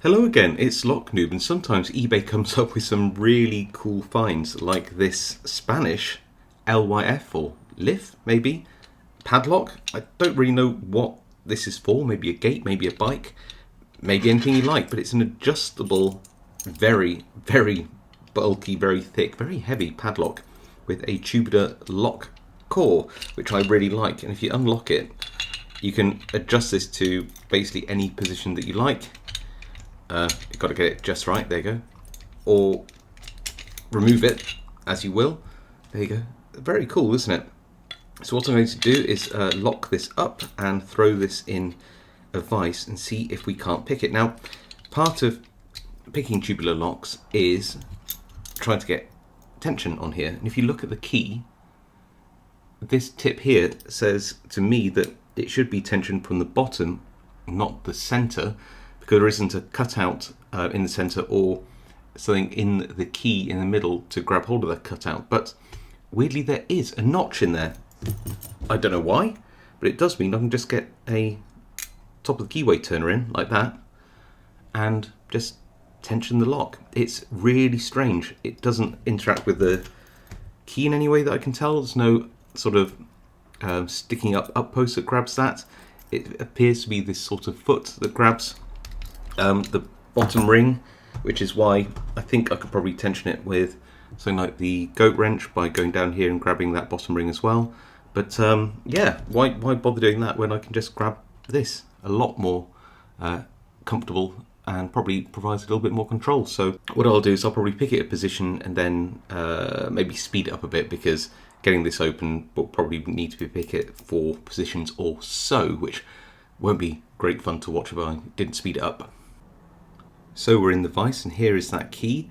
Hello again, it's Noob, and sometimes eBay comes up with some really cool finds, like this Spanish LYF or LYF, maybe? Padlock? I don't really know what this is for, maybe a gate, maybe a bike, maybe anything you like, but it's an adjustable, very, very bulky, very thick, very heavy padlock with a tubular lock core, which I really like, and if you unlock it, you can adjust this to basically any position that you like. You've got to get it just right, there you go. Or remove it as you will. There you go. Very cool, isn't it? So what I'm going to do is lock this up and throw this in a vise and see if we can't pick it. Now, part of picking tubular locks is trying to get tension on here. And if you look at the key, this tip here says to me that it should be tension from the bottom, not the center, because there isn't a cutout in the center or something in the key in the middle to grab hold of that cutout. But weirdly, there is a notch in there. I don't know why, but it does mean I can just get a top of the keyway turner in like that and just tension the lock. It's really strange. It doesn't interact with the key in any way that I can tell. There's no sort of sticking up post that grabs that. It appears to be this sort of foot that grabs the bottom ring, which is why I think I could probably tension it with something like the goat wrench by going down here and grabbing that bottom ring as well. But yeah, why bother doing that when I can just grab this? A lot more comfortable and probably provides a little bit more control. So what I'll do is I'll probably pick it a position and then maybe speed it up a bit, because getting this open will probably need to be pick it 4 positions or so, which won't be great fun to watch if I didn't speed it up. So we're in the vise and here is that key.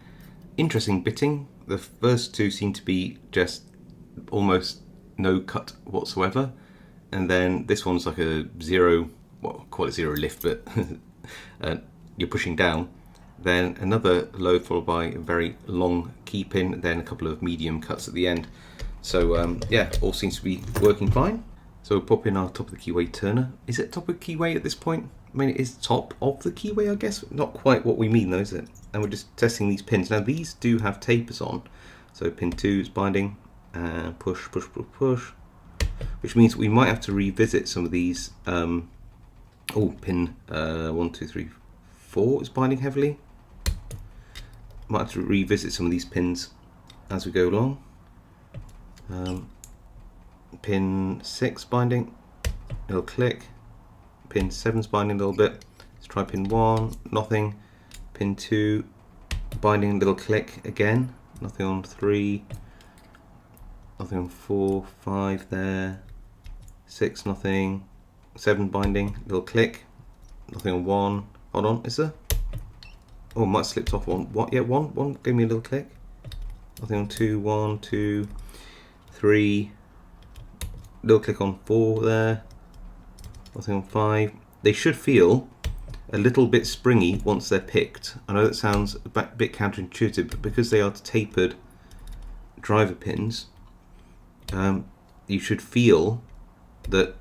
Interesting bitting. The first 2 seem to be just almost no cut whatsoever, and then this one's like a zero, well, call it zero lift, but you're pushing down. Then another low followed by a very long key pin, then a couple of medium cuts at the end. So yeah, all seems to be working fine. So we'll pop in our top of the keyway turner. Is it top of keyway at this point? I mean, it is top of the keyway, I guess. Not quite what we mean though, is it? And we're just testing these pins. Now these do have tapers on. So pin 2 is binding, and push, push, push, push. Which means we might have to revisit some of these. Pin 1, 2, 3, 4 is binding heavily. Might have to revisit some of these pins as we go along. Pin 6 binding, little click. Pin 7's binding a little bit. Let's try pin 1, nothing. Pin 2 binding, little click again. Nothing on 3. Nothing on 4, 5 there. 6, nothing. 7 binding, little click. Nothing on 1. Hold on, is there? Oh, might have slipped off one. What? Yeah, 1 gave me a little click. Nothing on 2, 1, 2, 3. Little click on 4 there. Nothing on 5. They should feel a little bit springy once they're picked. I know that sounds a bit counterintuitive, but because they are tapered driver pins, you should feel that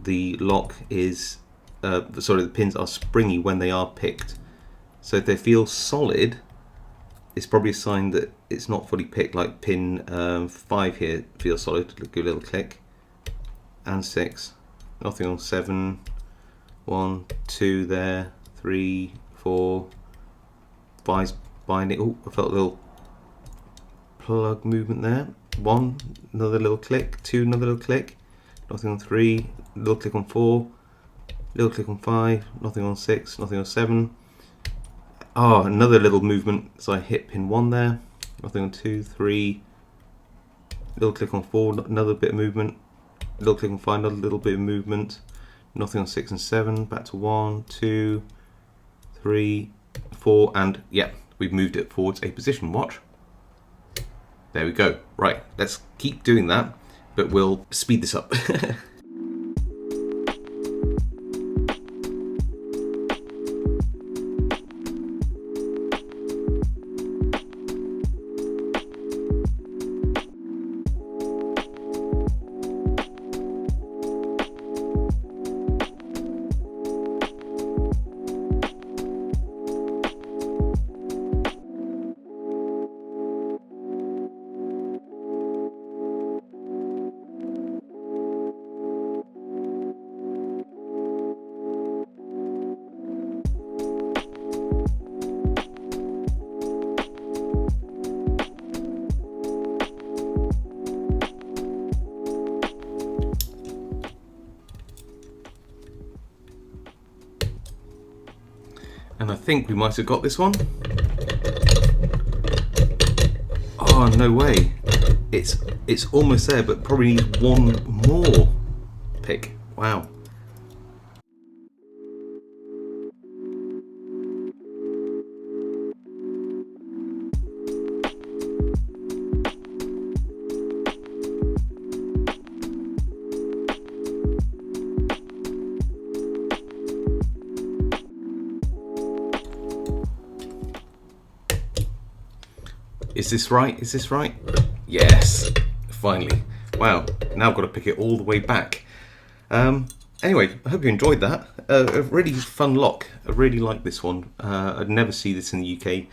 the lock is, the pins are springy when they are picked. So if they feel solid, it's probably a sign that it's not fully picked. Like pin 5 here feels solid. Give a little click. And 6. Nothing on 7. 1, 2 there. 3, 4. 5's binding. Oh, I felt a little plug movement there. 1, another little click. 2, another little click. Nothing on 3. Little click on 4. Little click on 5. Nothing on 6. Nothing on 7. Oh, another little movement. So I hit pin 1 there. Nothing on 2, 3. Little click on 4. Another bit of movement. Little click on 5. Another little bit of movement. Nothing on 6 and 7. Back to 1, 2, 3, 4, and yeah, we've moved it forwards a position. Watch. There we go. Right, let's keep doing that, but we'll speed this up. And I think we might have got this one. Oh, no way. It's almost there, but probably needs one more pick. Wow. Is this right? Is this right? Yes, finally. Wow, now I've got to pick it all the way back. Anyway, I hope you enjoyed that. A really fun lock. I really like this one. I'd never see this in the UK.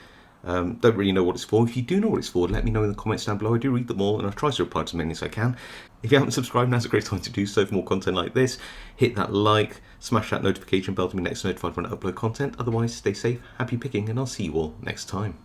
Don't really know what it's for. If you do know what it's for, let me know in the comments down below. I do read them all and I try to reply to as many as I can. If you haven't subscribed, now's a great time to do so for more content like this. Hit that like, smash that notification bell to be next notified when I upload content. Otherwise, stay safe, happy picking, and I'll see you all next time.